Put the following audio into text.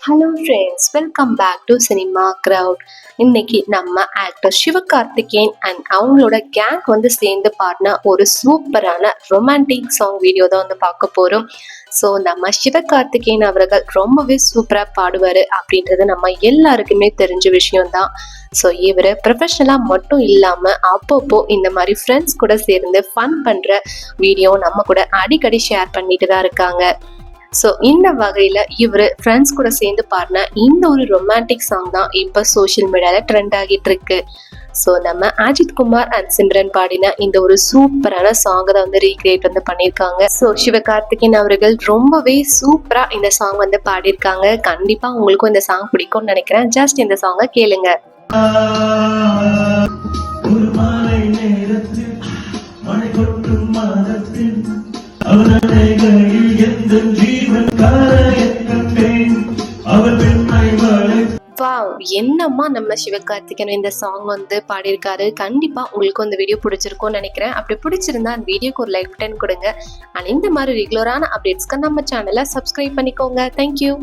Hello friends, welcome back to cinema crowd. இன்னைக்கு நம்ம actor Sivakarthikeyan and அவங்களோட கேங் சேர்ந்து பாடின ஒரு சூப்பரான ரொமான்டிக் சாங் வீடியோ தான் பார்க்க போகிறோம். ஸோ நம்ம சிவகார்த்திகேயன் அவர்கள் ரொம்பவே சூப்பராக பாடுவார் அப்படின்றது நம்ம எல்லாருக்குமே தெரிஞ்ச விஷயம்தான். ஸோ இவர் ப்ரொஃபஷனலாக மட்டும் இல்லாமல் அப்பப்போ இந்த மாதிரி ஃப்ரெண்ட்ஸ் கூட சேர்ந்து ஃபன் பண்ணுற வீடியோ நம்ம கூட அடிக்கடி ஷேர் பண்ணிட்டு தான் இருக்காங்க. ஸோ இந்த வகையில் இவர் ஃப்ரெண்ட்ஸ் கூட சேர்ந்து பாடின இந்த ஒரு ரொமான்டிக் சாங் தான் இப்போ சோஷியல் மீடியாவில் ட்ரெண்ட் ஆகிட்டு இருக்கு. ஸோ நம்ம அஜித் குமார் அண்ட் சிம்ரன் பாடின இந்த ஒரு சூப்பரான சாங்கை தான் ரீக்ரியேட் பண்ணியிருக்காங்க. ஸோ சிவகார்த்திகேயன் அவர்கள் ரொம்பவே சூப்பராக இந்த சாங் பாடியிருக்காங்க. கண்டிப்பாக உங்களுக்கும் இந்த சாங் பிடிக்கும்னு நினைக்கிறேன். ஜஸ்ட் இந்த சாங்கை கேளுங்க. என்னம்மா நம்ம சிவகார்த்திகேயன் இந்த சாங் பாடியிருக்காரு. கண்டிப்பா உங்களுக்கு இந்த வீடியோ பிடிச்சிருக்கும்னு நினைக்கிறேன். அப்படி பிடிச்சிருந்தா அந்த வீடியோக்கு ஒரு லைக் பட்டன் கொடுங்க. அண்ட் இந்த மாதிரி ரெகுலரான அப்டேட்ஸ்க்கு நம்ம சேனலை சப்ஸ்கிரைப் பண்ணிக்கோங்க. தேங்க்யூ.